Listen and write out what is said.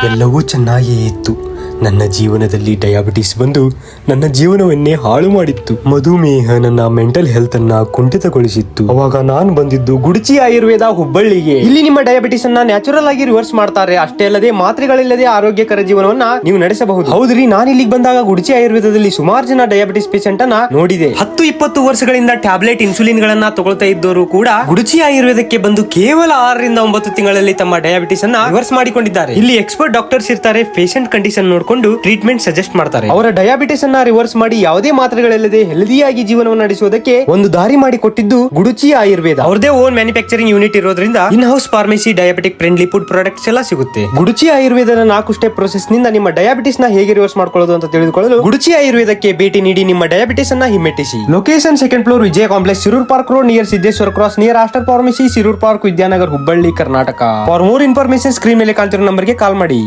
ಎಲ್ಲವೂ ಚೆನ್ನಾಗಿಯೇ ಇತ್ತು. ನನ್ನ ಜೀವನದಲ್ಲಿ ಡಯಾಬಿಟಿಸ್ ಬಂದು ನನ್ನ ಜೀವನವನ್ನೇ ಹಾಳು ಮಾಡಿತ್ತು. ಮಧುಮೇಹ ನನ್ನ ಮೆಂಟಲ್ ಹೆಲ್ತ್ ಅನ್ನ ಕುಂಠಿತಗೊಳಿಸಿತ್ತು. ಅವಾಗ ನಾನು ಬಂದಿದ್ದು ಗುಡುಚಿ ಆಯುರ್ವೇದ ಹುಬ್ಬಳ್ಳಿಗೆ. ಇಲ್ಲಿ ನಿಮ್ಮ ಡಯಾಬಿಟಿಸ್ ಅನ್ನ ನ್ಯಾಚುರಲ್ ಆಗಿ ರಿವರ್ಸ್ ಮಾಡ್ತಾರೆ. ಅಷ್ಟೇ ಅಲ್ಲದೆ ಮಾತ್ರೆಗಳಿಲ್ಲದೆ ಆರೋಗ್ಯಕರ ಜೀವನವನ್ನ ನೀವು ನಡೆಸಬಹುದು. ಹೌದ್ರಿ, ನಾನು ಇಲ್ಲಿಗೆ ಬಂದಾಗ ಗುಡುಚಿ ಆಯುರ್ವೇದದಲ್ಲಿ ಸುಮಾರು ಜನ ಡಯಾಬಿಟಿಸ್ ಪೇಷಂಟ್ ಅನ್ನ ನೋಡಿದೆ. 10-20 ವರ್ಷಗಳಿಂದ ಟ್ಯಾಬ್ಲೆಟ್ ಇನ್ಸುಲಿನ್ ಗಳನ್ನ ತಗೊಳ್ತಾ ಇದ್ದವರು ಕೂಡ ಗುಡುಚಿ ಆಯುರ್ವೇದಕ್ಕೆ ಬಂದು ಕೇವಲ 6-9 ತಿಂಗಳಲ್ಲಿ ತಮ್ಮ ಡಯಾಬಿಟಿಸ್ ಅನ್ನ ರಿವರ್ಸ್ ಮಾಡಿಕೊಂಡಿದ್ದಾರೆ. ಇಲ್ಲಿ ಎಕ್ಸ್ಪರ್ಟ್ ಡಾಕ್ಟರ್ಸ್ ಇರ್ತಾರೆ. ಪೇಷಂಟ್ ಕಂಡೀಷನ್ ನೋಡ್ಕೊಂಡು ಟ್ರೀಟ್ಮೆಂಟ್ ಸಜೆಸ್ಟ್ ಮಾಡ್ತಾರೆ. ಅವರ ಡಯಾಬಿಟಿಸ್ ಅನ್ನ ರಿವರ್ಸ್ ಮಾಡಿ ಯಾವುದೇ ಮಾತ್ರೆಗಳಿಲ್ಲದೆ ಹೆಲ್ದಿಯಾಗಿ ಜೀವನವನ್ನು ನಡೆಸುವುದಕ್ಕೆ ಒಂದು ದಾರಿ ಮಾಡಿ ಕೊಟ್ಟಿದ್ದು ಗುಡುಚಿ ಆಯುರ್ವೇದ. ಅವರದೇ ಓನ್ ಮ್ಯಾನುಫ್ಯಾಕ್ಚರಿಂಗ್ ಯೂನಿಟ್ ಇರೋದ್ರಿಂದ in house pharmacy, diabetic friendly food products ಎಲ್ಲ ಸಿಗುತ್ತೆ. ಗುಡುಚಿ ಆಯುರ್ವೇದದ 4 ಸ್ಟೆಪ್ ಪ್ರೋಸೆಸ್ ನಿಂದ ನಿಮ್ಮ ಡಯಾಬಿಟಿಸ್ ನ ಹೇಗೆ ರಿವರ್ಸ್ ಮಾಡ್ಕೊಳ್ಳೋದು ಅಂತ ತಿಳಿದುಕೊಳ್ಳಲು ಗುಡುಚಿ ಆಯುರ್ವೇದಕ್ಕೆ ಭೇಟಿ ನೀಡಿ ನಿಮ್ಮ ಡಯಾಬಿಟಿಸ್ ಅನ್ನ ಹಿಮ್ಮೆಟ್ಟಿಸಿ. Location 2nd floor Vijaya complex, Shirur park road, near Siddeshwara cross, near Aster pharmacy, Shirur park, Vidyanagar, Hubballi, Karnataka. For more information screen ಮೇಲೆ ಕಾಣ್ತಿರೋ ನಂಬರ್ಗೆ ಕಾಲ್ ಮಾಡಿ.